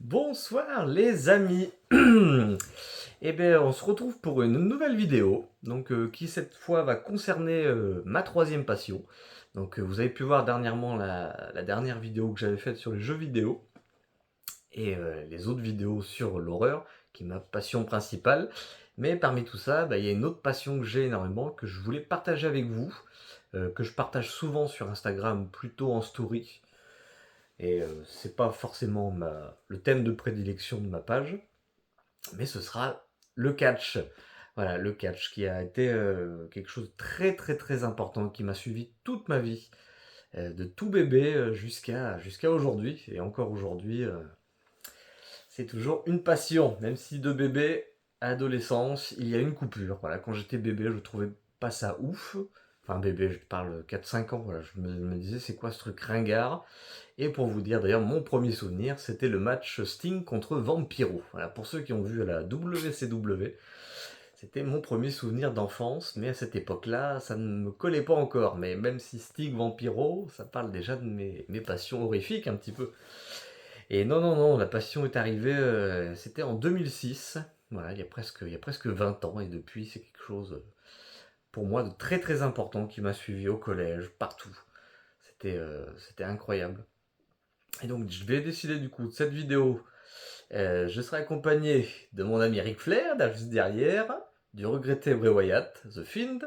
Bonsoir les amis. Eh bien, on se retrouve pour une nouvelle vidéo, qui cette fois va concerner ma troisième passion. Vous avez pu voir dernièrement la dernière vidéo que j'avais faite sur les jeux vidéo et les autres vidéos sur l'horreur, qui est ma passion principale. Mais parmi tout ça, il y a une autre passion que j'ai énormément, que je voulais partager avec vous, que je partage souvent sur Instagram, plutôt en story. Et c'est pas forcément le thème de prédilection de ma page, mais ce sera le catch. Voilà, le catch qui a été quelque chose de très très très important, qui m'a suivi toute ma vie, de tout bébé jusqu'à aujourd'hui. Et encore aujourd'hui, c'est toujours une passion, même si de bébé à adolescence, il y a une coupure. Voilà, quand j'étais bébé, je trouvais pas ça ouf. Enfin bébé, je parle 4-5 ans, voilà, je me disais c'est quoi ce truc ringard. Et pour vous dire d'ailleurs, mon premier souvenir, c'était le match Sting contre Vampiro. Voilà, pour ceux qui ont vu à la WCW, c'était mon premier souvenir d'enfance, mais à cette époque-là, ça ne me collait pas encore. Mais même si Sting Vampiro, ça parle déjà de mes passions horrifiques un petit peu. Et non, non, non, la passion est arrivée, c'était en 2006. Voilà, il y a presque 20 ans, et depuis, c'est quelque chose, pour moi, de très très important qui m'a suivi au collège, partout. C'était incroyable. Et donc, je vais décider du coup de cette vidéo. Je serai accompagné de mon ami Ric Flair, là, juste derrière, du regretté Bray Wyatt, The Fiend.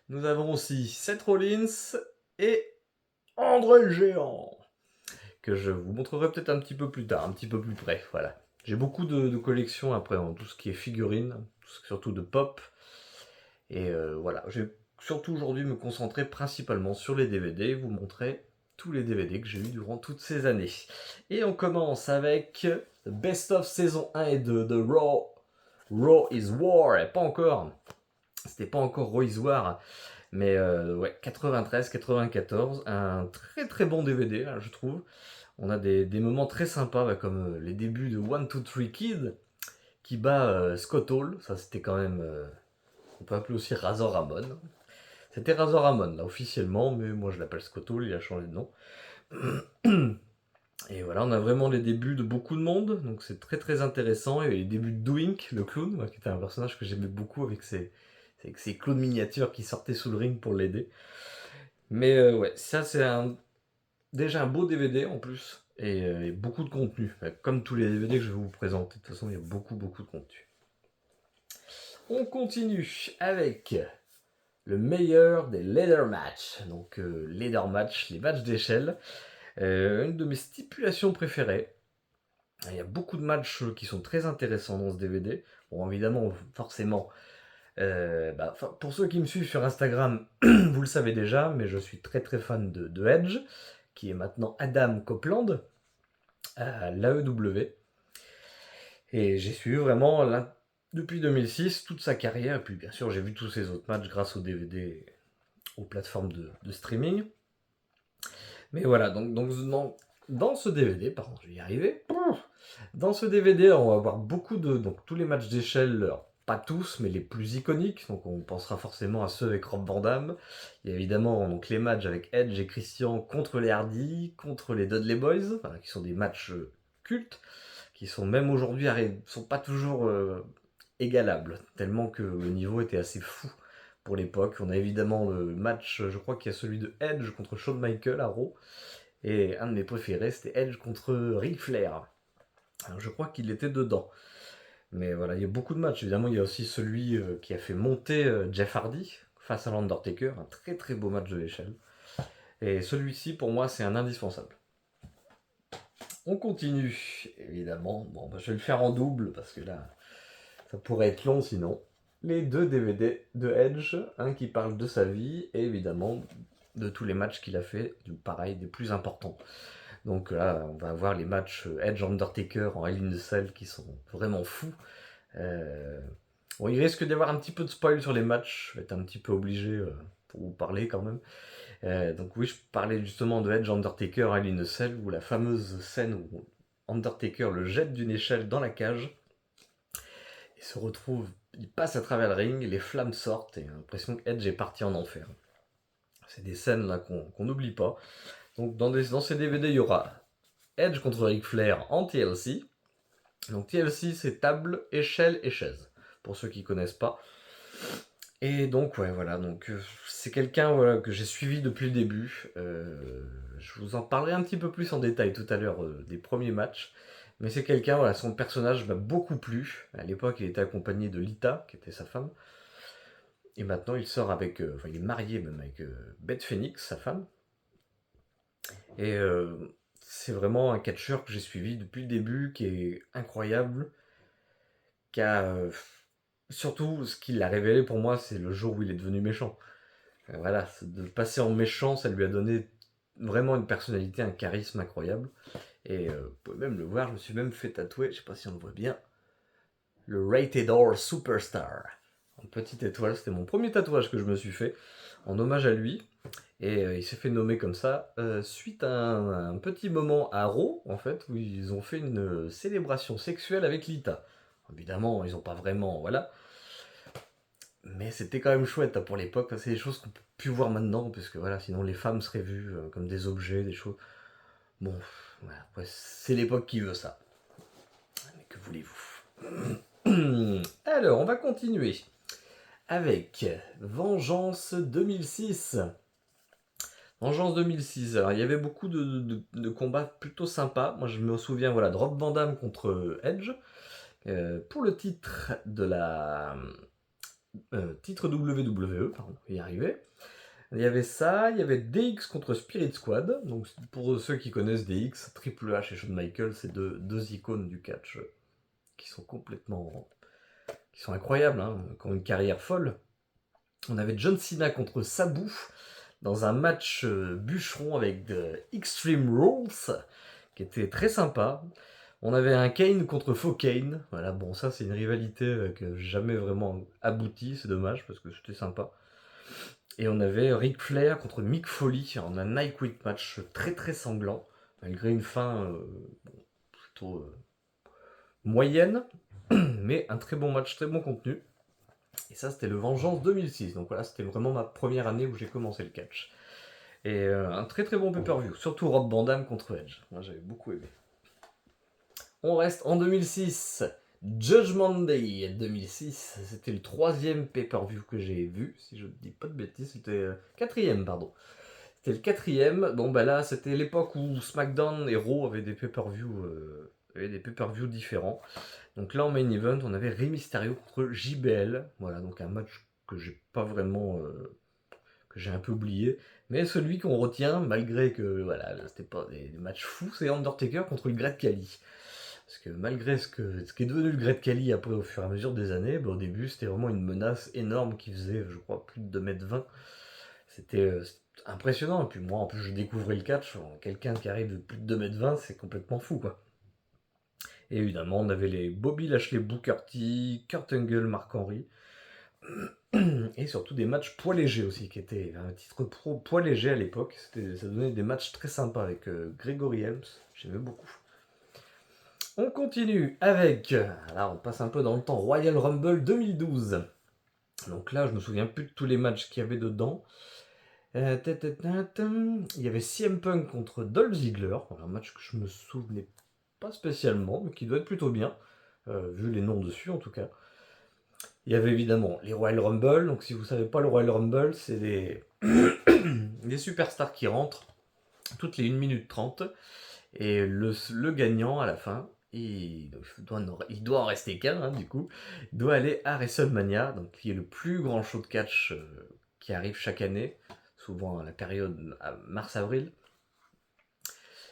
Nous avons aussi Seth Rollins et André le Géant, que je vous montrerai peut-être un petit peu plus tard, un petit peu plus près. Voilà. J'ai beaucoup de collections après en tout ce qui est figurines, surtout de pop. Et voilà, je vais surtout aujourd'hui me concentrer principalement sur les DVD, vous montrer tous les DVD que j'ai eu durant toutes ces années. Et on commence avec The Best of saison 1 et 2 de Raw. Raw is War, et pas encore. C'était pas encore Raw is War, mais ouais, 93-94, un très très bon DVD, là, je trouve. On a des moments très sympas, comme les débuts de 1-2-3 Kid, qui bat Scott Hall, ça c'était quand même, on peut appeler aussi Razor Ramon. C'était Razor Ramon, là, officiellement, mais moi je l'appelle Scott Hall, il a changé de nom. Et voilà, on a vraiment les débuts de beaucoup de monde, donc c'est très très intéressant. Et les débuts de Doink, le clown, qui était un personnage que j'aimais beaucoup avec ses clowns miniatures qui sortaient sous le ring pour l'aider. Mais ouais, ça c'est déjà un beau DVD en plus, et beaucoup de contenu. Comme tous les DVD que je vais vous présenter, de toute façon il y a beaucoup beaucoup de contenu. On continue avec le meilleur des ladder match. Donc, ladder match, les matchs d'échelle. Une de mes stipulations préférées. Il y a beaucoup de matchs qui sont très intéressants dans ce DVD. Bon, évidemment, forcément, pour ceux qui me suivent sur Instagram, vous le savez déjà, mais je suis très très fan de Edge, qui est maintenant Adam Copeland, à l'AEW. Et j'ai suivi vraiment depuis 2006 toute sa carrière. Et puis bien sûr, j'ai vu tous ses autres matchs grâce aux DVD, aux plateformes de streaming. Mais voilà, donc dans ce DVD, pardon, je vais y arriver. Dans ce DVD, on va avoir beaucoup de. Donc tous les matchs d'échelle, alors, pas tous, mais les plus iconiques. Donc on pensera forcément à ceux avec Rob Van Dam. Il y a évidemment donc, les matchs avec Edge et Christian contre les Hardy, contre les Dudley Boys, voilà, qui sont des matchs cultes, qui sont même aujourd'hui, sont pas toujours égalables, tellement que le niveau était assez fou pour l'époque. On a évidemment le match, je crois qu'il y a celui de Edge contre Shawn Michaels à Raw, et un de mes préférés, c'était Edge contre Ric Flair. Alors, je crois qu'il était dedans. Mais voilà, il y a beaucoup de matchs. Évidemment, il y a aussi celui qui a fait monter Jeff Hardy face à l'Undertaker. Un très très beau match de l'échelle. Et celui-ci, pour moi, c'est un indispensable. On continue, évidemment. Bon, je vais le faire en double parce que là, ça pourrait être long sinon. Les deux DVD de Edge, un qui parle de sa vie et évidemment de tous les matchs qu'il a fait, pareil, des plus importants. Donc là, on va avoir les matchs Edge Undertaker en Hell in a Cell qui sont vraiment fous. Bon, il risque d'y avoir un petit peu de spoil sur les matchs, je vais être un petit peu obligé pour vous parler quand même. Donc oui, je parlais justement de Edge Undertaker Hell in a Cell, où la fameuse scène où Undertaker le jette d'une échelle dans la cage, et se retrouve, il passe à travers le ring, les flammes sortent, et a l'impression que Edge est parti en enfer. C'est des scènes là qu'on n'oublie pas. Donc dans ces DVD, il y aura Edge contre Ric Flair en TLC. Donc TLC, c'est table, échelle et chaise, pour ceux qui connaissent pas. Et donc, ouais, voilà, donc c'est quelqu'un voilà, que j'ai suivi depuis le début. Je vous en parlerai un petit peu plus en détail tout à l'heure des premiers matchs. Mais c'est quelqu'un, voilà, son personnage m'a beaucoup plu. À l'époque, il était accompagné de Lita, qui était sa femme. Et maintenant, il sort avec, enfin, il est marié même avec Beth Phoenix, sa femme. Et c'est vraiment un catcheur que j'ai suivi depuis le début, qui est incroyable, qui a surtout ce qui l'a révélé pour moi, c'est le jour où il est devenu méchant. Voilà, de passer en méchant, ça lui a donné vraiment une personnalité, un charisme incroyable. Et vous pouvez même le voir, je me suis même fait tatouer, je sais pas si on le voit bien, le Rated R Superstar. En petite étoile, c'était mon premier tatouage que je me suis fait, en hommage à lui. Et il s'est fait nommer comme ça suite à un petit moment à Raw, en fait, où ils ont fait une célébration sexuelle avec Lita. Évidemment, ils n'ont pas vraiment, voilà. Mais c'était quand même chouette hein, pour l'époque. C'est des choses qu'on peut plus voir maintenant, parce que voilà, sinon les femmes seraient vues comme des objets, des choses. Bon, voilà, après, c'est l'époque qui veut ça. Mais que voulez-vous? Alors, on va continuer avec Vengeance 2006. Vengeance 2006. Alors, il y avait beaucoup de combats plutôt sympas. Moi, je me souviens, voilà, de Rob Van Dam contre Edge pour le titre de la titre WWE, pardon, y arriver. Il y avait ça, il y avait DX contre Spirit Squad. Donc pour ceux qui connaissent DX, Triple H et Shawn Michaels, c'est deux icônes du catch qui sont qui sont incroyables, hein, qui ont une carrière folle. On avait John Cena contre Sabu dans un match bûcheron avec de Extreme Rules, qui était très sympa. On avait un Kane contre Faux Kane. Voilà, bon, ça c'est une rivalité qui n'a jamais vraiment abouti, c'est dommage parce que c'était sympa. Et on avait Ric Flair contre Mick Foley en un Night Quit match très très sanglant, malgré une fin plutôt moyenne, mais un très bon match, très bon contenu. Et ça, c'était le Vengeance 2006. Donc voilà, c'était vraiment ma première année où j'ai commencé le catch. Et un très très bon pay-per-view, surtout Rob Van Dam contre Edge. Moi, j'avais beaucoup aimé. On reste en 2006. Judgment Day 2006, c'était le troisième pay-per-view que j'ai vu, si je ne dis pas de bêtises, c'était quatrième, pardon. C'était le quatrième, bon bah là c'était l'époque où SmackDown et Raw avaient des pay-per-view différents. Donc là en main event, on avait Rey Mysterio contre JBL, voilà, donc un match que j'ai pas vraiment, que j'ai un peu oublié. Mais celui qu'on retient, malgré que voilà, c'était pas des matchs fous, c'est Undertaker contre le Great Khali. Parce que malgré ce qu'est devenu le Great Khali après au fur et à mesure des années, bah, au début c'était vraiment une menace énorme qui faisait, je crois, plus de 2,20 m. C'était impressionnant. Et puis moi, en plus, je découvrais le catch. Quelqu'un qui arrive de plus de 2,20 m, c'est complètement fou, quoi. Et évidemment, on avait les Bobby Lashley, Booker T, Kurt Angle, Mark Henry. Et surtout des matchs poids légers aussi, qui étaient un titre pro poids léger à l'époque. Ça donnait des matchs très sympas avec Gregory Helms. J'aimais beaucoup. On continue avec, là on passe un peu dans le temps, Royal Rumble 2012. Donc là je me souviens plus de tous les matchs qu'il y avait dedans. Il y avait CM Punk contre Dolph Ziggler, un match que je me souvenais pas spécialement, mais qui doit être plutôt bien, vu les noms dessus en tout cas. Il y avait évidemment les Royal Rumble, donc si vous savez pas le Royal Rumble, c'est des superstars qui rentrent toutes les 1 minute 30, et le gagnant à la fin, il doit en rester qu'un, hein, du coup, il doit aller à WrestleMania, donc qui est le plus grand show de catch qui arrive chaque année, souvent à la période mars-avril.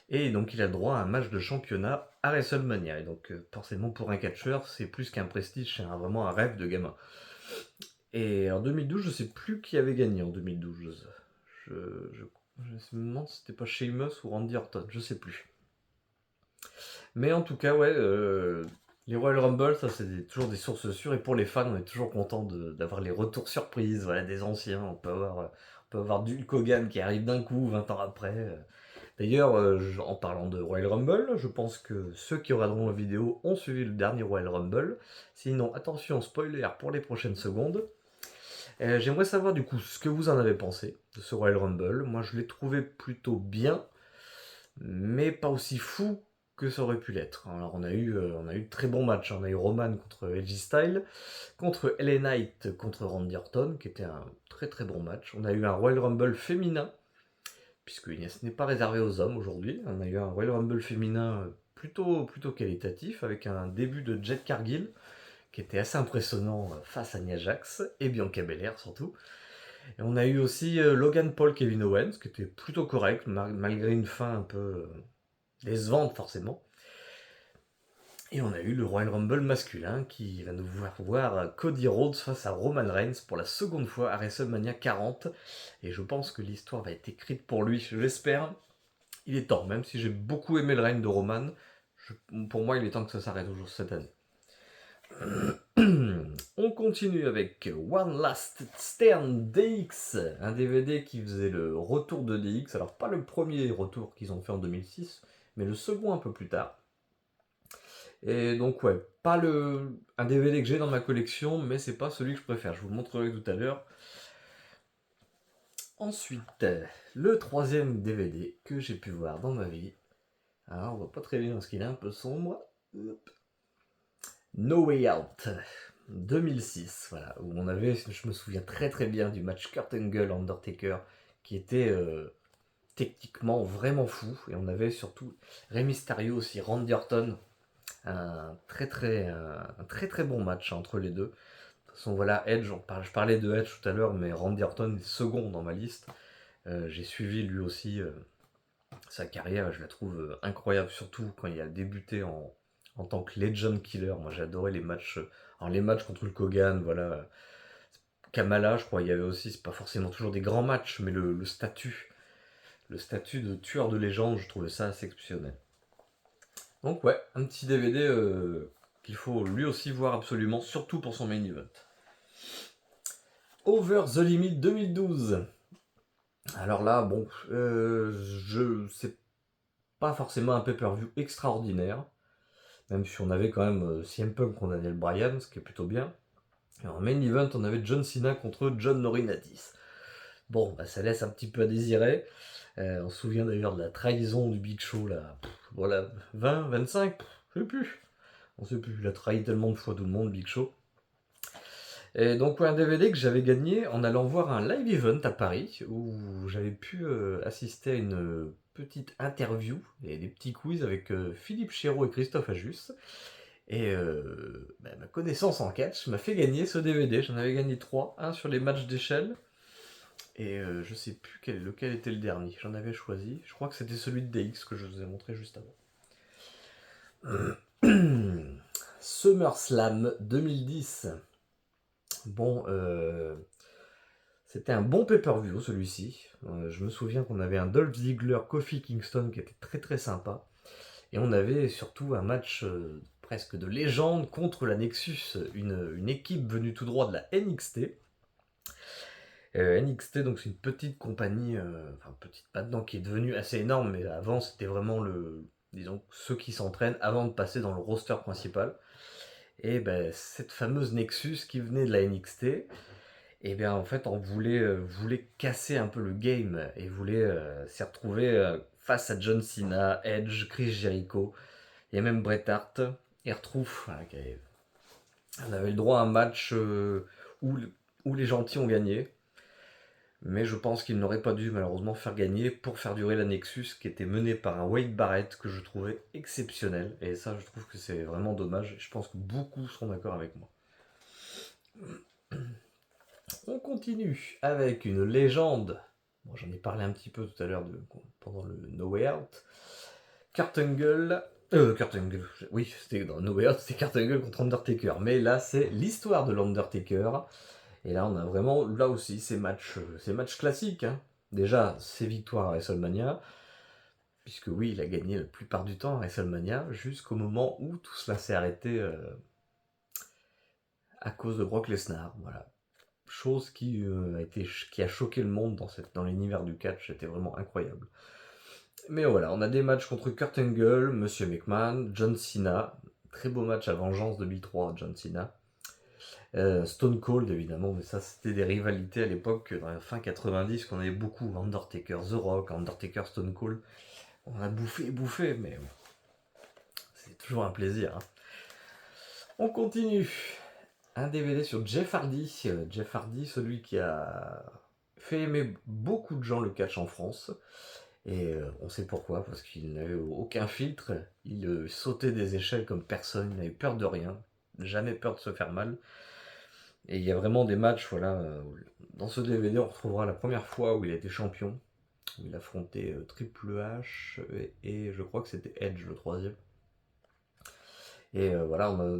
Et donc il a droit à un match de championnat à WrestleMania. Et donc forcément pour un catcheur, c'est plus qu'un prestige, c'est vraiment un rêve de gamin. Et en 2012, je sais plus qui avait gagné en 2012. Je me demande si c'était pas Sheamus ou Randy Orton, je sais plus. Mais en tout cas, ouais, les Royal Rumble, ça c'est toujours des sources sûres. Et pour les fans, on est toujours content d'avoir les retours surprises, voilà, des anciens. On peut avoir Hulk Hogan qui arrive d'un coup, 20 ans après. D'ailleurs, en parlant de Royal Rumble, je pense que ceux qui regarderont la vidéo ont suivi le dernier Royal Rumble. Sinon, attention, spoiler pour les prochaines secondes. J'aimerais savoir du coup ce que vous en avez pensé de ce Royal Rumble. Moi, je l'ai trouvé plutôt bien. mais pas aussi fou que ça aurait pu l'être. Alors on a eu de très bons matchs. On a eu Roman contre AJ Styles, contre LA Knight contre Randy Orton, qui était un très très bon match. On a eu un Royal Rumble féminin, puisque ce n'est pas réservé aux hommes aujourd'hui. On a eu un Royal Rumble féminin plutôt qualitatif, avec un début de Jet Cargill, qui était assez impressionnant face à Nia Jax, et Bianca Belair surtout. Et on a eu aussi Logan Paul, Kevin Owens, qui était plutôt correct, malgré une fin un peu décevante forcément. Et on a eu le Royal Rumble masculin qui va nous voir Cody Rhodes face à Roman Reigns pour la seconde fois à WrestleMania 40. Et je pense que l'histoire va être écrite pour lui, je l'espère. Il est temps, même si j'ai beaucoup aimé le règne de Roman, pour moi il est temps que ça s'arrête toujours cette année. On continue avec One Last Stand DX, un DVD qui faisait le retour de DX. Alors pas le premier retour qu'ils ont fait en 2006, mais le second un peu plus tard. Et donc ouais, pas un DVD que j'ai dans ma collection, mais c'est pas celui que je préfère. Je vous le montrerai tout à l'heure. Ensuite, le troisième DVD que j'ai pu voir dans ma vie. Alors on voit pas très bien parce qu'il est un peu sombre. Hop. No Way Out 2006, voilà, où on avait, je me souviens très très bien du match Kurt Angle Undertaker qui était techniquement vraiment fou, et on avait surtout Rey Mysterio aussi, Randy Orton, un très très bon match entre les deux. De toute façon voilà, Edge, je parlais de Edge tout à l'heure, mais Randy Orton est second dans ma liste. J'ai suivi lui aussi sa carrière, je la trouve incroyable, surtout quand il a débuté en tant que Legend Killer. Moi j'ai adoré les matchs, alors les matchs contre Hulk Hogan, voilà. Kamala, je crois, il y avait aussi, c'est pas forcément toujours des grands matchs, mais le statut de tueur de légende, je trouvais ça assez exceptionnel. Donc ouais, un petit DVD qu'il faut lui aussi voir absolument, surtout pour son main event. Over the Limit 2012. Alors là, bon, c'est pas forcément un pay-per-view extraordinaire, même si on avait quand même CM Punk contre Daniel Bryan, ce qui est plutôt bien. Et en main event, on avait John Cena contre John Laurinaitis. Bon, bah, ça laisse un petit peu à désirer. On se souvient d'ailleurs de la trahison du Big Show, là. Voilà, 20, 25, je sais plus. On sait plus, il a trahi tellement de fois tout le monde, Big Show. Et donc, un DVD que j'avais gagné en allant voir un live event à Paris, où j'avais pu assister à une petite interview et des petits quiz avec Philippe Chéreau et Christophe Ajus. Et ma connaissance en catch m'a fait gagner ce DVD. J'en avais gagné 3, un sur les matchs d'échelle, et je sais plus lequel était le dernier. J'en avais choisi. Je crois que c'était celui de DX que je vous ai montré juste avant. SummerSlam 2010. Bon, c'était un bon pay-per-view celui-ci. Je me souviens qu'on avait un Dolph Ziggler Kofi Kingston qui était très très sympa. Et on avait surtout un match presque de légende contre la Nexus, une équipe venue tout droit de la NXT. NXT, donc c'est une petite compagnie, enfin petite maintenant, qui est devenue assez énorme, mais avant c'était vraiment disons, ceux qui s'entraînent avant de passer dans le roster principal. Et ben, cette fameuse Nexus qui venait de la NXT, et bien en fait on voulait casser un peu le game, et voulait s'y retrouver face à John Cena, Edge, Chris Jericho, il y a même Bret Hart, et retrouve, voilà, on avait le droit à un match où les gentils ont gagné. Mais je pense qu'il n'aurait pas dû malheureusement faire gagner pour faire durer la Nexus, qui était menée par un Wade Barrett que je trouvais exceptionnel. Et ça, je trouve que c'est vraiment dommage. Je pense que beaucoup seront d'accord avec moi. On continue avec une légende. Bon, j'en ai parlé un petit peu tout à l'heure pendant le No Way Out. Kurt Angle. Oui, c'était dans No Way Out, c'était Kurt Angle contre Undertaker. Mais là, c'est l'histoire de l'Undertaker. Et là, on a vraiment, là aussi, ces matchs classiques. Hein. Déjà, ses victoires à WrestleMania, puisque oui, il a gagné la plupart du temps à WrestleMania, jusqu'au moment où tout cela s'est arrêté à cause de Brock Lesnar. Voilà. Chose qui a choqué le monde dans l'univers du catch, c'était vraiment incroyable. Mais voilà, on a des matchs contre Kurt Angle, Monsieur McMahon, John Cena, très beau match à Vengeance 2003, John Cena. Stone Cold évidemment, mais ça c'était des rivalités à l'époque, dans la fin 90, qu'on avait beaucoup, Undertaker, The Rock, Undertaker, Stone Cold. on a bouffé, mais bon, c'est toujours un plaisir. Hein. On continue. Un DVD sur Jeff Hardy. Jeff Hardy, celui qui a fait aimer beaucoup de gens le catch en France. Et on sait pourquoi, parce qu'il n'avait aucun filtre. Il sautait des échelles comme personne, il n'avait peur de rien, jamais peur de se faire mal. Et il y a vraiment des matchs, voilà. Dans ce DVD, on retrouvera la première fois où il a été champion. Où il affrontait Triple H et je crois que c'était Edge le troisième. Et voilà, on a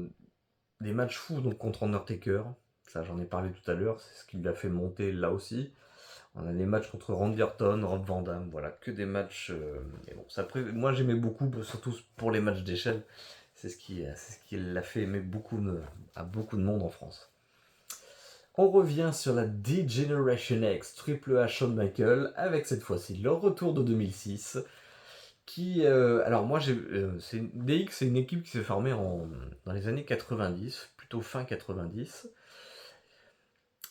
des matchs fous donc contre Undertaker. Ça, j'en ai parlé tout à l'heure, c'est ce qui lui a fait monter là aussi. On a des matchs contre Randy Orton, Rob Van Dam, voilà, que des matchs. Et bon, moi j'aimais beaucoup, surtout pour les matchs d'échelle. C'est ce qui l'a fait aimer à beaucoup de monde en France. On revient sur la D-Generation X, Triple H, Shawn Michaels, avec cette fois-ci le retour de 2006. Alors moi, DX, c'est une équipe qui s'est formée dans les années 90, plutôt fin 90.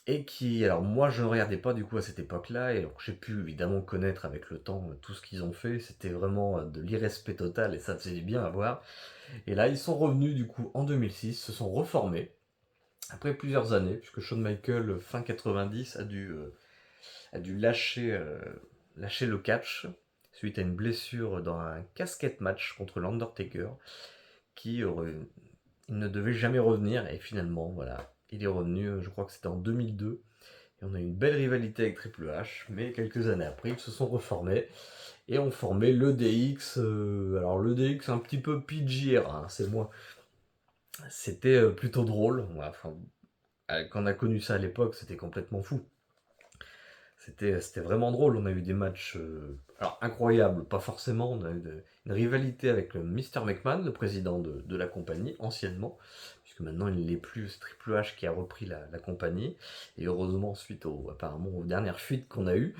Et alors moi je ne regardais pas du coup à cette époque-là, et alors j'ai pu évidemment connaître avec le temps tout ce qu'ils ont fait, c'était vraiment de l'irrespect total, et ça faisait du bien à voir. Et là ils sont revenus du coup en 2006, se sont reformés, après plusieurs années, puisque Shawn Michaels fin 90 a dû lâcher le catch, suite à une blessure dans un casquette match contre l'Undertaker, il ne devait jamais revenir, et finalement voilà, il est revenu, je crois que c'était en 2002, et on a eu une belle rivalité avec Triple H, mais quelques années après, ils se sont reformés et ont formé le DX. Alors le DX un petit peu PG-era, hein, c'est moi. C'était plutôt drôle. Enfin, quand on a connu ça à l'époque, c'était complètement fou. C'était vraiment drôle. On a eu des matchs alors incroyables, pas forcément. On a eu une rivalité avec le Mr. McMahon, le président de la compagnie, anciennement, puisque maintenant il ne l'est plus. C'est Triple H qui a repris la compagnie. Et heureusement, apparemment aux dernières fuites qu'on a eues.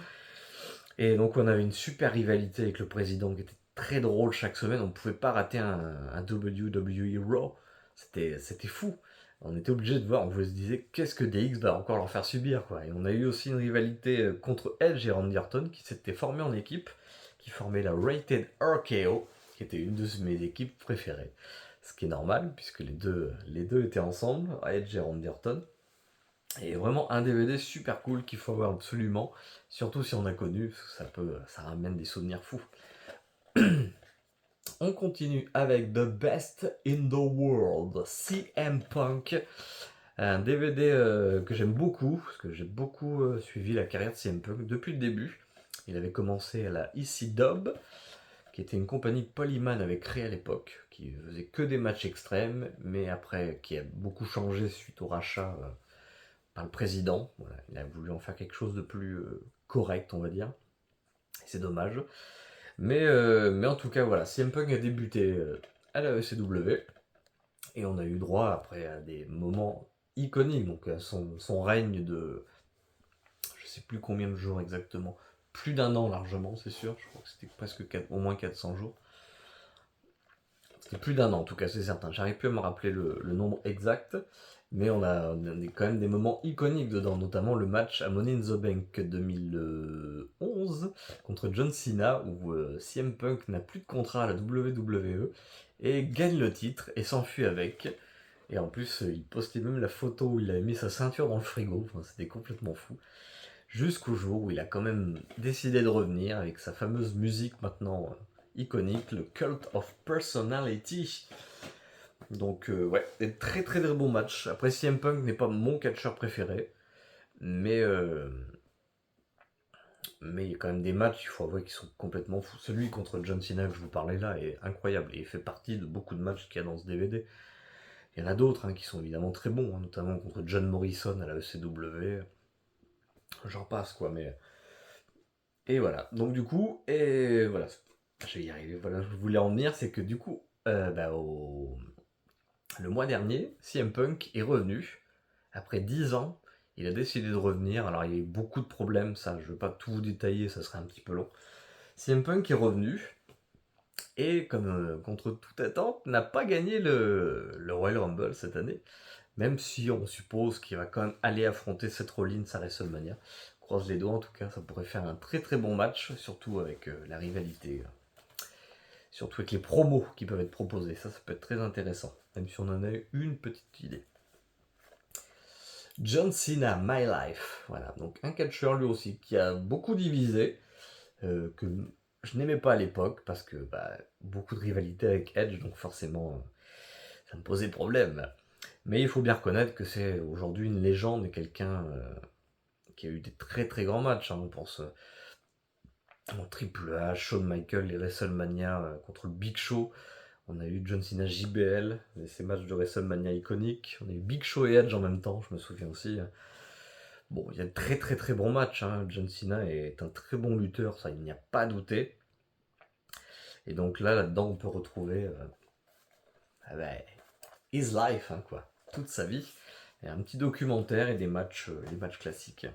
Et donc on avait une super rivalité avec le président qui était très drôle chaque semaine. On ne pouvait pas rater un WWE Raw. C'était fou. On était obligé de voir, on se disait qu'est-ce que DX va encore leur faire subir quoi. Et on a eu aussi une rivalité contre Edge et Randy Orton qui s'étaient formés en équipe, qui formait la Rated RKO, qui était une de mes équipes préférées. Ce qui est normal puisque les deux étaient ensemble, Edge et Randy Orton. Et vraiment un DVD super cool qu'il faut avoir absolument, surtout si on a connu, parce que ça ramène des souvenirs fous. On continue avec The Best in the World, CM Punk, un DVD que j'aime beaucoup, parce que j'ai beaucoup suivi la carrière de CM Punk depuis le début. Il avait commencé à la EC qui était une compagnie que Paul Heyman avait créée à l'époque, qui faisait que des matchs extrêmes, mais après qui a beaucoup changé suite au rachat par le président. Voilà, il a voulu en faire quelque chose de plus correct, on va dire. C'est dommage. Mais en tout cas, voilà, CM Punk a débuté à la ECW. Et on a eu droit après à des moments iconiques. Donc à son règne de... Je sais plus combien de jours exactement. Plus d'un an largement, c'est sûr. Je crois que c'était presque au moins 400 jours. C'était plus d'un an en tout cas, c'est certain. J'arrive plus à me rappeler le nombre exact. Mais on a quand même des moments iconiques dedans, notamment le match à Money in the Bank 2011 contre John Cena, où CM Punk n'a plus de contrat à la WWE et gagne le titre et s'enfuit avec. Et en plus, il postait même la photo où il avait mis sa ceinture dans le frigo, enfin, c'était complètement fou. Jusqu'au jour où il a quand même décidé de revenir avec sa fameuse musique maintenant iconique, le Cult of Personality. Donc ouais, des très très très bons matchs. Après CM Punk n'est pas mon catcheur préféré, mais il y a quand même des matchs, il faut avouer, qui sont complètement fous. Celui contre John Cena que je vous parlais là est incroyable et il fait partie de beaucoup de matchs qu'il y a dans ce DVD. Il y en a d'autres qui sont évidemment très bons, notamment contre John Morrison à la ECW. J'en passe quoi, mais... Et voilà, donc du coup, et voilà, je vais y arriver, voilà, je voulais en venir, c'est que du coup, le mois dernier, CM Punk est revenu. Après 10 ans, il a décidé de revenir. Alors il y a eu beaucoup de problèmes, ça, je ne vais pas tout vous détailler, ça serait un petit peu long. CM Punk est revenu, et comme contre toute attente, n'a pas gagné le Royal Rumble cette année. Même si on suppose qu'il va quand même aller affronter Seth Rollins à WrestleMania. Croise les doigts en tout cas, ça pourrait faire un très très bon match, surtout avec la rivalité surtout avec les promos qui peuvent être proposés. Ça peut être très intéressant, même si on en a eu une petite idée. John Cena, My Life. Voilà, donc un catcheur lui aussi qui a beaucoup divisé, que je n'aimais pas à l'époque parce que beaucoup de rivalité avec Edge, donc forcément ça me posait problème. Mais il faut bien reconnaître que c'est aujourd'hui une légende et quelqu'un qui a eu des très très grands matchs. On pense en Triple H, Shawn Michaels, les WrestleMania contre le Big Show. On a eu John Cena JBL, ces matchs de WrestleMania iconiques. On a eu Big Show et Edge en même temps, je me souviens aussi. Bon, il y a de très très très bons matchs. John Cena est un très bon lutteur, ça il n'y a pas à douter. Et donc là-dedans, on peut retrouver his life, quoi, toute sa vie. Et un petit documentaire et des matchs classiques.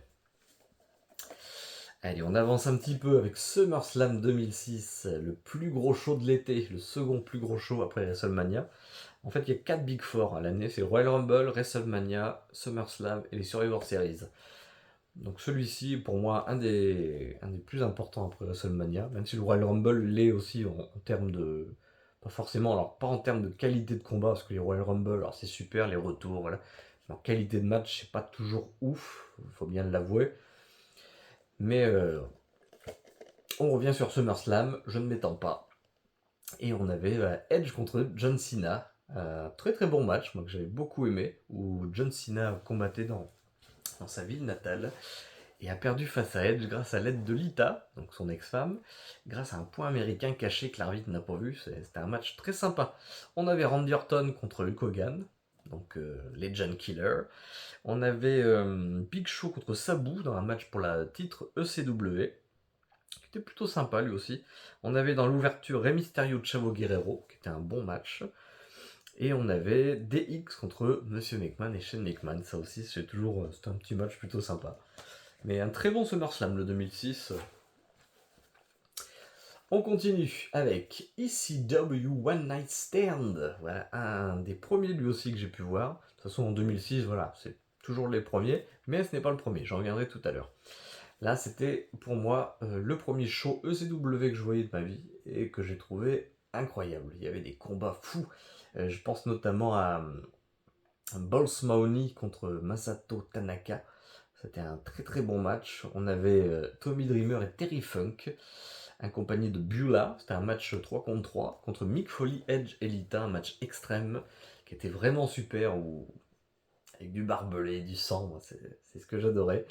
Allez, on avance un petit peu avec SummerSlam 2006, le plus gros show de l'été, le second plus gros show après WrestleMania. En fait, il y a 4 Big Four à l'année, c'est Royal Rumble, WrestleMania, SummerSlam et les Survivor Series. Donc celui-ci, pour moi, un des plus importants après WrestleMania, même si le Royal Rumble l'est aussi en termes de... Pas forcément, alors pas en termes de qualité de combat, parce que les Royal Rumble, alors c'est super, les retours, voilà. Mais en qualité de match, c'est pas toujours ouf, il faut bien l'avouer. Mais on revient sur SummerSlam, je ne m'étends pas. Et on avait Edge contre John Cena. Très très bon match, moi que j'avais beaucoup aimé, où John Cena combattait dans sa ville natale et a perdu face à Edge grâce à l'aide de Lita, donc son ex-femme, grâce à un point américain caché que l'arbitre n'a pas vu. C'était un match très sympa. On avait Randy Orton contre Hulk Hogan, donc Legend Killer. On avait Big Show contre Sabu dans un match pour la titre ECW, qui était plutôt sympa lui aussi. On avait dans l'ouverture Rey Mysterio Chavo Guerrero, qui était un bon match. Et on avait DX contre Monsieur McMahon et Shane McMahon. Ça aussi, c'est un petit match plutôt sympa. Mais un très bon SummerSlam, le 2006. On continue avec ECW One Night Stand. Voilà, un des premiers lui aussi que j'ai pu voir. De toute façon, en 2006, voilà, c'est toujours les premiers. Mais ce n'est pas le premier, j'en reviendrai tout à l'heure. Là, c'était pour moi le premier show ECW que je voyais de ma vie et que j'ai trouvé incroyable. Il y avait des combats fous. Je pense notamment à Balls Mahoney contre Masato Tanaka. C'était un très très bon match. On avait Tommy Dreamer et Terry Funk, accompagnés de Beulah. C'était un match 3 contre 3 contre Mick Foley, Edge et Lita, un match extrême qui était vraiment super, avec du barbelé, du sang, moi, c'est ce que j'adorais.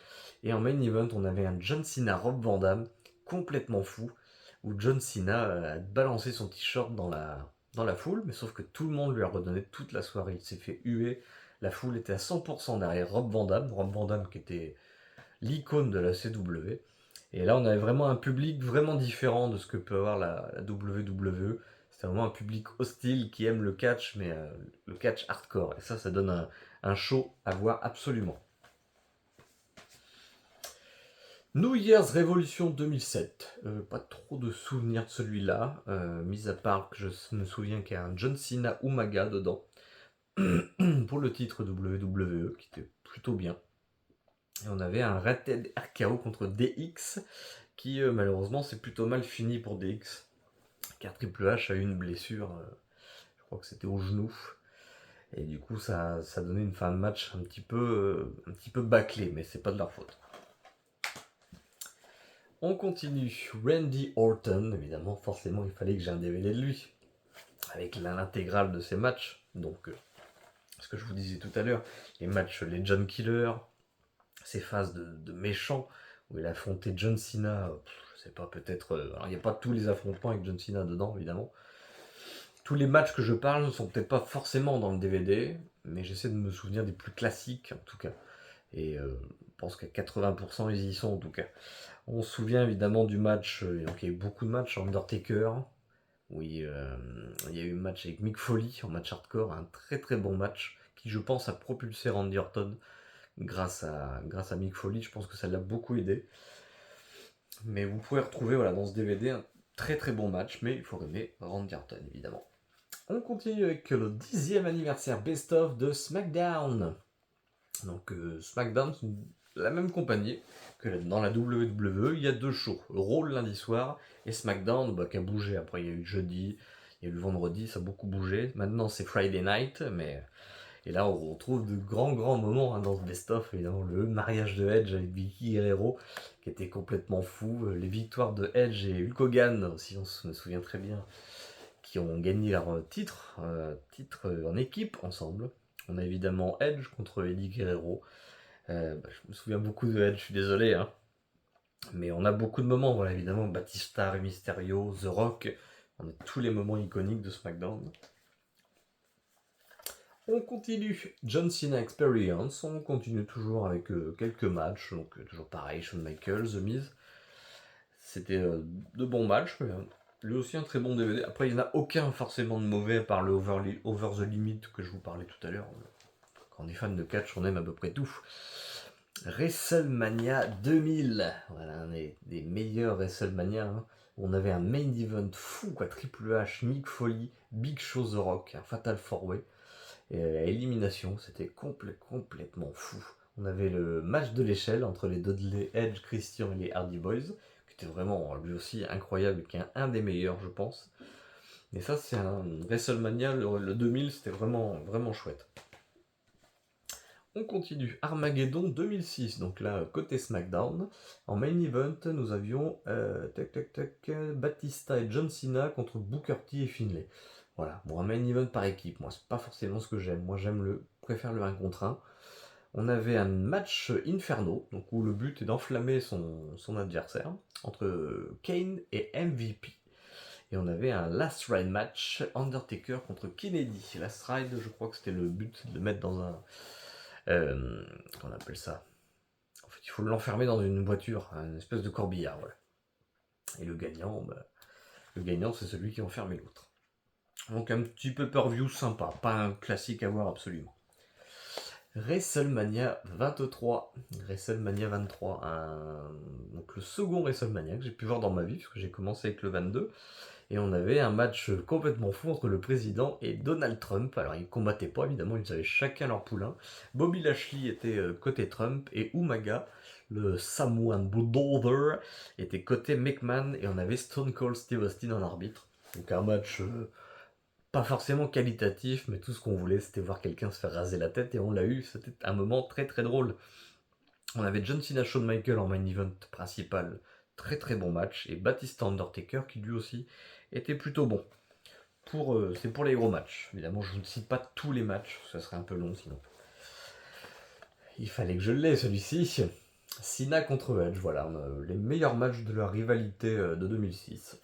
Et en main event, on avait un John Cena Rob Van Dam complètement fou, où John Cena a balancé son t-shirt dans la foule, mais sauf que tout le monde lui a redonné toute la soirée. Il s'est fait huer. La foule était à 100% derrière Rob Van Dam qui était l'icône de la CW. Et là, on avait vraiment un public vraiment différent de ce que peut avoir la WWE. C'était vraiment un public hostile qui aime le catch, mais le catch hardcore. Et ça donne un show à voir absolument. New Year's Revolution 2007. Pas trop de souvenirs de celui-là, mis à part que je me souviens qu'il y a un John Cena Umaga dedans, pour le titre WWE, qui était plutôt bien. Et on avait un Rated RKO contre DX, qui malheureusement c'est plutôt mal fini pour DX, car Triple H a eu une blessure, je crois que c'était au genou, et du coup ça donnait une fin de match un petit peu bâclée, mais c'est pas de leur faute. On continue. Randy Orton, évidemment, forcément il fallait que j'ai un DVD de lui, avec l'intégrale de ses matchs, donc ce que je vous disais tout à l'heure, les matchs Legend Killer, ces phases de méchants, où il a affronté John Cena, je sais pas, peut-être... alors il n'y a pas tous les affrontements avec John Cena dedans, évidemment. Tous les matchs que je parle ne sont peut-être pas forcément dans le DVD, mais j'essaie de me souvenir des plus classiques, en tout cas. Et je pense qu'à 80% ils y sont, en tout cas. On se souvient évidemment du match, donc il y a eu beaucoup de matchs, Undertaker, oui, il y a eu un match avec Mick Foley, en match hardcore, un très très bon match, qui je pense a propulsé Randy Orton grâce à Mick Foley, je pense que ça l'a beaucoup aidé. Mais vous pouvez retrouver dans ce DVD un très très bon match, mais il faut aimer Randy Orton évidemment. On continue avec le 10e anniversaire best-of de SmackDown. Donc SmackDown, c'est une la même compagnie que dans la WWE. Il y a 2 shows, Raw le lundi soir et SmackDown qui a bougé. Après il y a eu le jeudi, il y a eu le vendredi, ça a beaucoup bougé. Maintenant c'est Friday Night, mais et là on retrouve de grands moments dans ce best-of. Évidemment le mariage de Edge avec Vicky Guerrero qui était complètement fou. Les victoires de Edge et Hulk Hogan aussi, on se souvient très bien, qui ont gagné leur titre en équipe ensemble. On a évidemment Edge contre Eddie Guerrero. Je me souviens beaucoup de Edge, je suis désolé, hein. Mais on a beaucoup de moments, voilà, évidemment, Batista, Rey Mysterio, The Rock. On a tous les moments iconiques de SmackDown. On continue John Cena Experience, on continue toujours avec quelques matchs, donc toujours pareil, Shawn Michaels, The Miz. C'était de bons matchs, mais lui aussi un très bon DVD. Après, il n'y en a aucun forcément de mauvais par le Over the Limit que je vous parlais tout à l'heure. Quand on est fan de catch, on aime à peu près tout. WrestleMania 2000, voilà un des meilleurs WrestleMania. Hein. On avait un main event fou, quoi. Triple H, Mick Foley, Big Show, The Rock, un Fatal 4-Way. Élimination, c'était complètement fou. On avait le match de l'échelle entre les Dudley, Edge, Christian et les Hardy Boys, qui était vraiment lui aussi incroyable, qui est un des meilleurs, je pense. Et ça, c'est un WrestleMania, le 2000, c'était vraiment chouette. On continue, Armageddon 2006, donc là, côté SmackDown. En main event, nous avions Batista et John Cena contre Booker T et Finlay. Voilà, bon, un main event par équipe, moi, c'est pas forcément ce que j'aime. Moi, préfère le 1 contre 1. On avait un match Inferno, donc où le but est d'enflammer son adversaire, entre Kane et MVP. Et on avait un Last Ride match, Undertaker contre Kennedy. Last Ride, je crois que c'était le but de le mettre dans un... qu'on appelle ça. En fait, il faut l'enfermer dans une voiture, une espèce de corbillard, voilà. Et le gagnant, c'est celui qui enferme l'autre. Donc un petit pay-per-view sympa, pas un classique à voir absolument. WrestleMania 23, donc le second WrestleMania que j'ai pu voir dans ma vie, parce que j'ai commencé avec le 22. Et on avait un match complètement fou entre le président et Donald Trump. Alors ils combattaient pas évidemment, ils avaient chacun leur poulain. Bobby Lashley était côté Trump et Umaga, le Samoan Bulldozer, était côté McMahon et on avait Stone Cold Steve Austin en arbitre. Donc un match pas forcément qualitatif, mais tout ce qu'on voulait c'était voir quelqu'un se faire raser la tête et on l'a eu. C'était un moment très drôle. On avait John Cena Shawn Michaels en main event principal, très bon match, et Batista Undertaker qui lui aussi était plutôt bon. C'est pour les gros matchs. Évidemment, je ne cite pas tous les matchs, ça serait un peu long sinon. Il fallait que je l'ai celui-ci. Cena contre Edge, voilà, on a les meilleurs matchs de leur rivalité de 2006.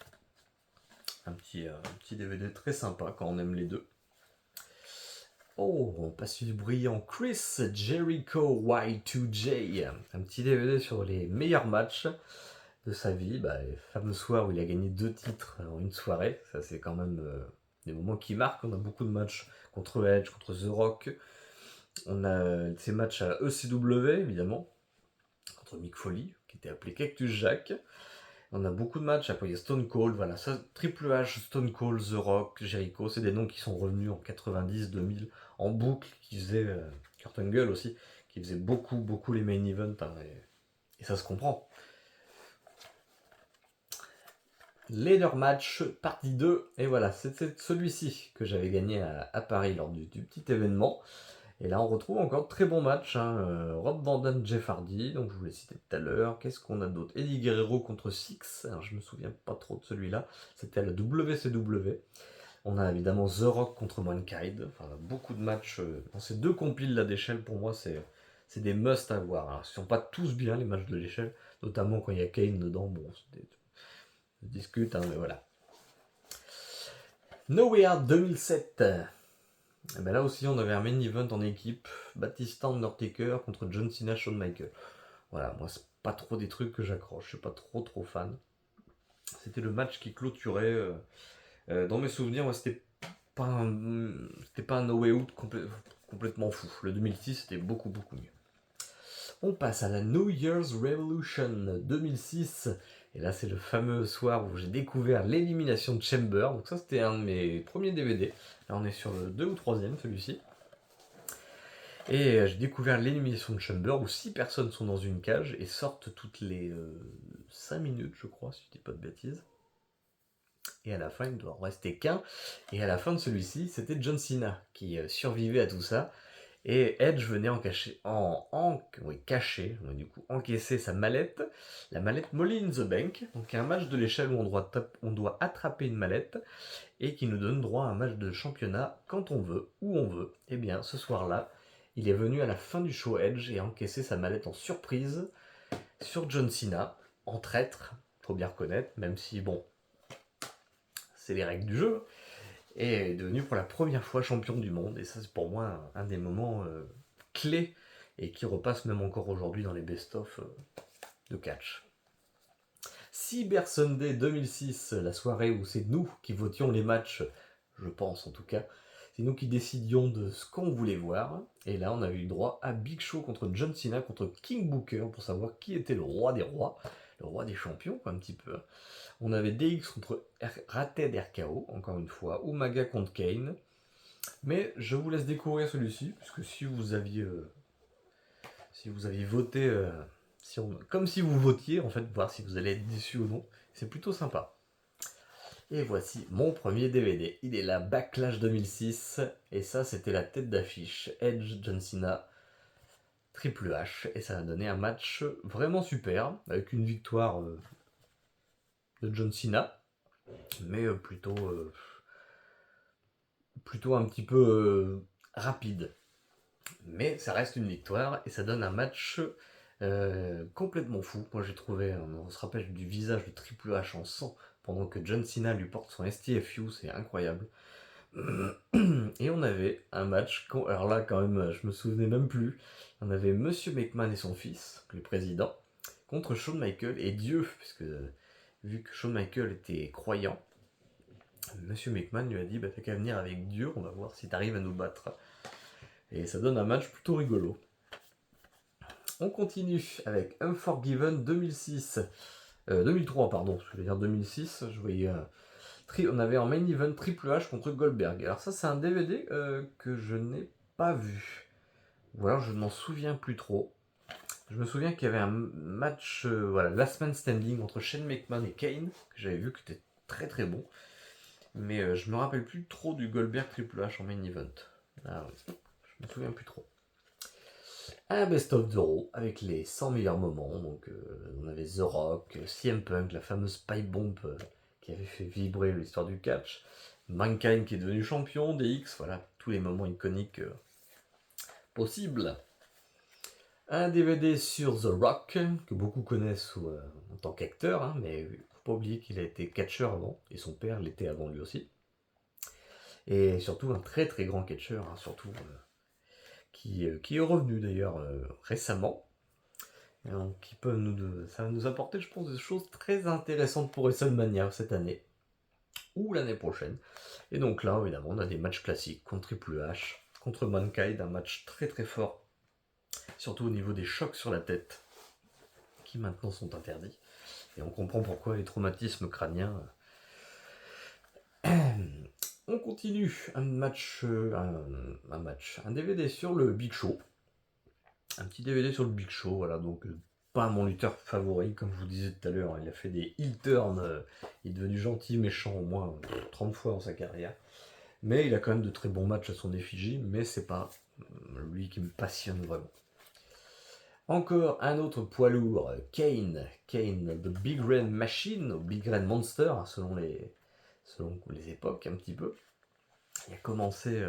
Un petit DVD très sympa quand on aime les deux. Oh, on passe du brillant Chris Jericho Y2J. Un petit DVD sur les meilleurs matchs de sa vie. Le fameux soir où il a gagné 2 titres en une soirée. Ça, c'est quand même des moments qui marquent. On a beaucoup de matchs contre Edge, contre The Rock. On a ces matchs à ECW, évidemment, contre Mick Foley, qui était appelé Cactus Jack. On a beaucoup de matchs, après il y a Stone Cold, voilà, ça, Triple H, Stone Cold, The Rock, Jericho, c'est des noms qui sont revenus en 90, 2000, en boucle, qui faisaient, Kurt Angle aussi, qui faisait beaucoup les main events, hein, et ça se comprend. Leader Match, partie 2, et voilà, c'était celui-ci que j'avais gagné à Paris lors du petit événement. Et là, on retrouve encore de très bons matchs. Rob Van Dam, Jeff Hardy, donc je vous l'ai cité tout à l'heure. Qu'est-ce qu'on a d'autre? Eddie Guerrero contre Six. Alors, je me souviens pas trop de celui-là. C'était à la WCW. On a évidemment The Rock contre Mankind. Enfin, on a beaucoup de matchs. Dans ces 2 compiles là d'échelle, pour moi, c'est des must à voir. Alors, ils sont pas tous bien, les matchs de l'échelle. Notamment quand il y a Kane dedans. Bon, on discute, mais voilà. Nowhere 2007. Et là aussi, on avait un main event en équipe, Batista Undertaker contre John Cena Shawn Michaels. Voilà, moi c'est pas trop des trucs que j'accroche, je suis pas trop fan. C'était le match qui clôturait. Dans mes souvenirs, moi c'était pas un No Way Out complètement fou. Le 2006 c'était beaucoup mieux. On passe à la New Year's Revolution 2006. Et là, c'est le fameux soir où j'ai découvert l'élimination de Chamber. Donc ça, c'était un de mes premiers DVD. Là, on est sur le 2 ou 3e, celui-ci. Et j'ai découvert l'Elimination Chamber où 6 personnes sont dans une cage et sortent toutes les 5 minutes, je crois, si je dis pas de bêtises. Et à la fin, il ne doit en rester qu'un. Et à la fin de celui-ci, c'était John Cena qui survivait à tout ça. Et Edge venait cacher, donc du coup encaisser sa mallette, la mallette Molly in the Bank, donc un match de l'échelle où on doit attraper une mallette et qui nous donne droit à un match de championnat quand on veut, où on veut. Et bien ce soir-là, il est venu à la fin du show Edge et a encaissé sa mallette en surprise sur John Cena, en traître, faut bien reconnaître, même si bon, c'est les règles du jeu, et est devenu pour la première fois champion du monde. Et ça, c'est pour moi un des moments clés et qui repasse même encore aujourd'hui dans les best-of de catch. Cyber Sunday 2006, la soirée où c'est nous qui votions les matchs, je pense en tout cas. C'est nous qui décidions de ce qu'on voulait voir. Et là, on a eu droit à Big Show contre John Cena contre King Booker pour savoir qui était le roi des rois, le roi des champions, quoi, un petit peu. On avait DX contre Rated RKO, encore une fois, Umaga contre Kane. Mais je vous laisse découvrir celui-ci, puisque si vous aviez voté, comme si vous votiez, en fait, voir si vous allez être déçu ou non, c'est plutôt sympa. Et voici mon premier DVD. Il est là, Backlash 2006, et ça, c'était la tête d'affiche. Edge, John Cena, Triple H, et ça a donné un match vraiment super, avec une victoire de John Cena, mais plutôt un petit peu rapide. Mais ça reste une victoire et ça donne un match complètement fou. Moi j'ai trouvé, on se rappelle du visage de Triple H en sang pendant que John Cena lui porte son STFU, c'est incroyable. Et on avait un match, alors là quand même je me souvenais même plus, on avait Monsieur McMahon et son fils, le président, contre Shawn Michaels et Dieu, puisque vu que Shawn Michaels était croyant, Monsieur McMahon lui a dit bah t'as qu'à venir avec Dieu, on va voir si t'arrives à nous battre. Et ça donne un match plutôt rigolo. On continue avec Unforgiven 2006. 2003, pardon, je vais dire 2006. Je voyais, on avait en main event Triple H contre Goldberg. Alors, ça, c'est un DVD que je n'ai pas vu. Ou alors, je ne m'en souviens plus trop. Je me souviens qu'il y avait un match, voilà, Last Man Standing entre Shane McMahon et Kane, que j'avais vu que c'était très très bon. Mais je me rappelle plus trop du Goldberg Triple H en main event. Ah, oui. Je me souviens plus trop. Un best-of de Raw avec les 100 meilleurs moments. Donc, on avait The Rock, CM Punk, la fameuse pipe bomb qui avait fait vibrer l'histoire du catch, Mankind qui est devenu champion, DX, voilà, tous les moments iconiques possibles. Un DVD sur The Rock, que beaucoup connaissent en tant qu'acteur, hein, mais il ne faut pas oublier qu'il a été catcheur avant, et son père l'était avant lui aussi. Et surtout un très très grand catcheur, hein, surtout qui est revenu d'ailleurs récemment. Donc, ça va nous apporter, je pense, des choses très intéressantes pour WrestleMania cette année ou l'année prochaine. Et donc là, évidemment, on a des matchs classiques contre Triple H, contre Mankind, un match très très fort, surtout au niveau des chocs sur la tête, qui maintenant sont interdits. Et on comprend pourquoi les traumatismes crâniens. On continue un DVD sur le Big Show. Un petit DVD sur le Big Show, voilà, donc pas mon lutteur favori, comme je vous disais tout à l'heure, hein. Il a fait des heel turns, il est devenu gentil, méchant au moins 30 fois dans sa carrière. Mais il a quand même de très bons matchs à son effigie, mais c'est pas lui qui me passionne vraiment. Encore un autre poids lourd, Kane, The Big Red Machine, ou Big Red Monster, selon les époques un petit peu. Il a commencé,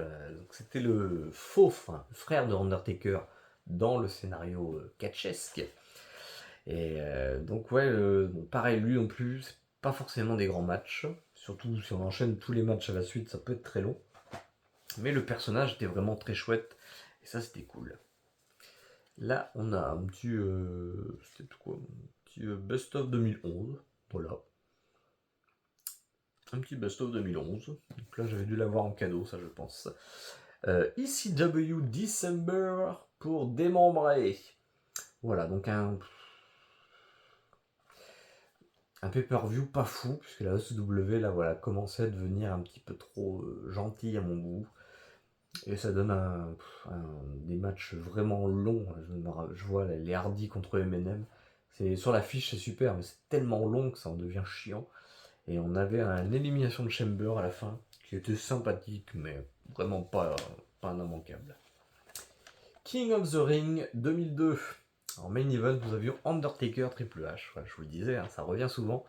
c'était le frère de Undertaker dans le scénario catchesque. Et donc ouais, bon, pareil, lui non plus, c'est pas forcément des grands matchs. Surtout si on enchaîne tous les matchs à la suite, ça peut être très long. Mais le personnage était vraiment très chouette. Et ça, c'était cool. Là, on a un petit... c'était quoi? Un petit best-of 2011. Voilà. Un petit best-of 2011. Donc là, j'avais dû l'avoir en cadeau, ça je pense. ECW December pour démembrer. Voilà, donc un pay-per-view pas fou, puisque la ECW là, voilà, commençait à devenir un petit peu trop gentil à mon goût. Et ça donne des matchs vraiment longs. Je vois les Hardy contre Eminem. Sur la fiche, c'est super, mais c'est tellement long que ça en devient chiant. Et on avait une élimination de Chamber à la fin, qui était sympathique, mais vraiment pas un immanquable. King of the Ring 2002. En main event, nous avions Undertaker Triple H. Voilà, je vous le disais, hein, ça revient souvent.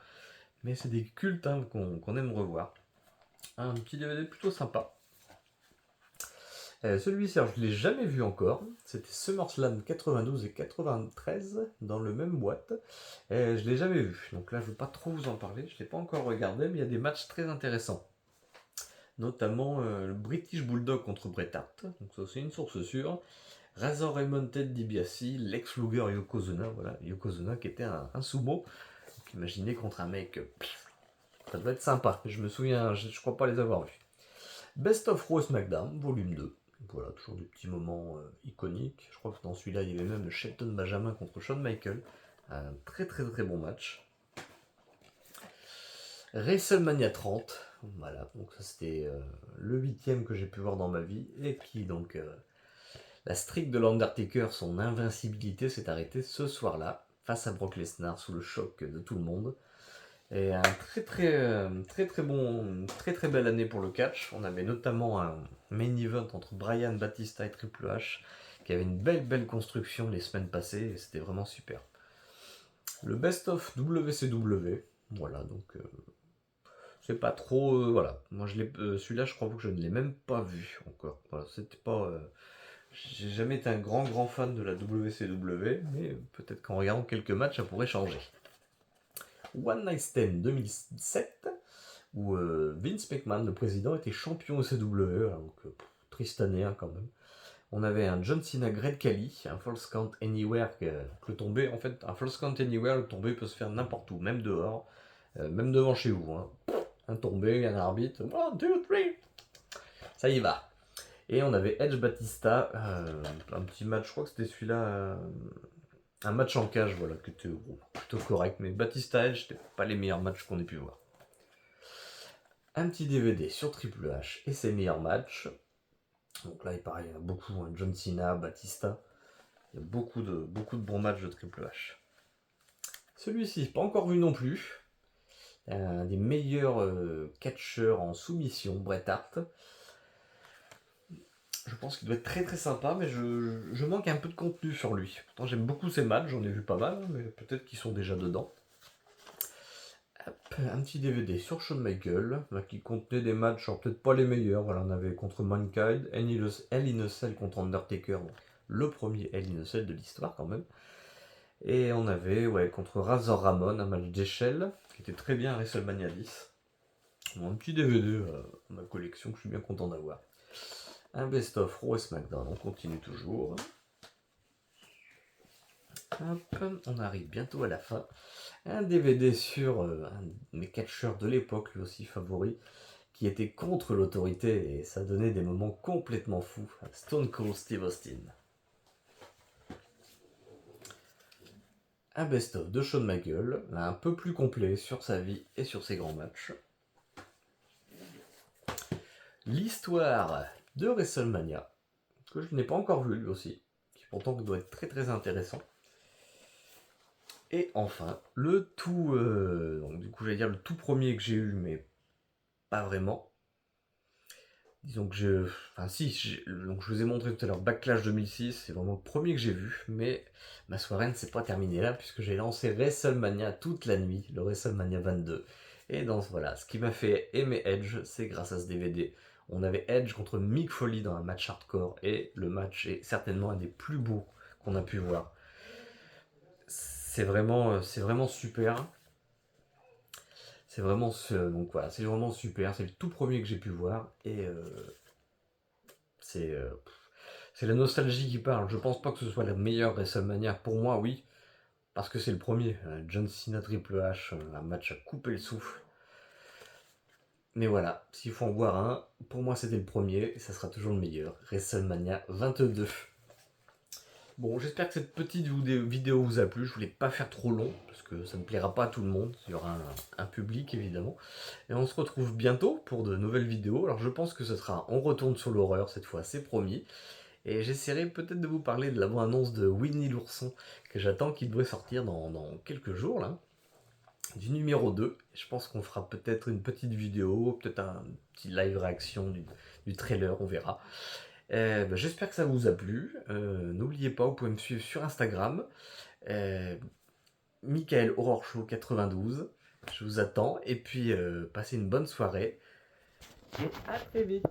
Mais c'est des cultes hein, qu'on aime revoir. Un petit DVD plutôt sympa. Celui-ci, je ne l'ai jamais vu encore. C'était SummerSlam 92 et 93 dans le même boîte. Je ne l'ai jamais vu. Donc là, je ne veux pas trop vous en parler. Je ne l'ai pas encore regardé, mais il y a des matchs très intéressants. Notamment le British Bulldog contre Bret Hart. Donc ça, c'est une source sûre. Razor Ramon Ted DiBiase, Lex Luger Yokozuna. Voilà, Yokozuna qui était un sumo. Donc imaginez contre un mec. Ça doit être sympa. Je me souviens, je crois pas les avoir vus. Best of Raw SmackDown, volume 2. Voilà, toujours des petits moments iconiques. Je crois que dans celui-là, il y avait même Shelton Benjamin contre Shawn Michaels. Un très très très bon match. WrestleMania 30. Voilà, donc ça c'était le 8ème que j'ai pu voir dans ma vie. Et qui donc... la streak de l'Undertaker, son invincibilité s'est arrêtée ce soir-là, face à Brock Lesnar, sous le choc de tout le monde. Et un très très belle année pour le catch. On avait notamment un main event entre Bryan Batista et Triple H qui avait une belle construction les semaines passées et c'était vraiment super. Le best of WCW, voilà donc c'est pas trop voilà. Moi celui-là je crois que je ne l'ai même pas vu encore. Voilà, c'était pas j'ai jamais été un grand fan de la WCW, mais peut-être qu'en regardant quelques matchs ça pourrait changer. One Night Stand 2007, où Vince McMahon, le président, était champion OCW, donc triste année hein, quand même. On avait un John Cena Great Khali, un False Count Anywhere, que tomber, en fait, un False Count Anywhere, le tomber peut se faire n'importe où, même dehors, même devant chez vous. Hein. Un tombé, un arbitre, 1, 2, 3, ça y va. Et on avait Edge Batista, un petit match, je crois que c'était celui-là, un match en cage, voilà, qui était plutôt correct, mais Batista Edge, c'était pas les meilleurs matchs qu'on ait pu voir. Un petit DVD sur Triple H et ses meilleurs matchs. Donc là, il paraît, il y a beaucoup, hein, John Cena, Batista. Il y a beaucoup de bons matchs de Triple H. Celui-ci, pas encore vu non plus. Un des meilleurs catcheurs en soumission, Bret Hart. Je pense qu'il doit être très très sympa, mais je manque un peu de contenu sur lui. Pourtant, j'aime beaucoup ses matchs, j'en ai vu pas mal, mais peut-être qu'ils sont déjà dedans. Un petit DVD sur Shawn Michaels, qui contenait des matchs, peut-être pas les meilleurs. Voilà, on avait contre Mankind, Hell in a Cell contre Undertaker, donc le premier Hell in a Cell de l'histoire quand même. Et on avait contre Razor Ramon, un match d'échelle, qui était très bien à WrestleMania 10. Bon, un petit DVD, ma collection que je suis bien content d'avoir. Un best-of Raw et SmackDown, on continue toujours. Hop, on arrive bientôt à la fin. Un DVD sur un de mes catcheurs de l'époque, lui aussi favori, qui était contre l'autorité et ça donnait des moments complètement fous. Stone Cold Steve Austin. Un best-of de Shawn Michaels, un peu plus complet sur sa vie et sur ses grands matchs. L'histoire de WrestleMania, que je n'ai pas encore vu lui aussi, qui pourtant doit être très très intéressant. Et enfin, le tout, donc du coup j'allais dire le tout premier que j'ai eu, mais pas vraiment. Disons que donc je vous ai montré tout à l'heure Backlash 2006, c'est vraiment le premier que j'ai vu, mais ma soirée ne s'est pas terminée là, puisque j'ai lancé WrestleMania toute la nuit, le WrestleMania 22. Et voilà, ce qui m'a fait aimer Edge, c'est grâce à ce DVD. On avait Edge contre Mick Foley dans un match hardcore, et le match est certainement un des plus beaux qu'on a pu voir. C'est vraiment super. C'est vraiment donc voilà, c'est vraiment super. C'est le tout premier que j'ai pu voir et c'est la nostalgie qui parle. Je pense pas que ce soit la meilleure WrestleMania. Pour moi, oui, parce que c'est le premier. John Cena Triple H, un match à couper le souffle. Mais voilà, s'il faut en voir un, pour moi c'était le premier et ça sera toujours le meilleur. WrestleMania 22. Bon, j'espère que cette petite vidéo vous a plu. Je voulais pas faire trop long, parce que ça ne plaira pas à tout le monde. Il y aura un public, évidemment. Et on se retrouve bientôt pour de nouvelles vidéos. Alors je pense que ce sera On retourne sur l'horreur cette fois, c'est promis. Et j'essaierai peut-être de vous parler de la bande-annonce de Winnie l'ourson, que j'attends, qu'il devrait sortir dans quelques jours, là. Du numéro 2. Je pense qu'on fera peut-être une petite vidéo, peut-être un petit live réaction du trailer, on verra. J'espère que ça vous a plu. N'oubliez pas, vous pouvez me suivre sur Instagram. Michael Horror Show 92. Je vous attends. Et puis, passez une bonne soirée. Et à très vite.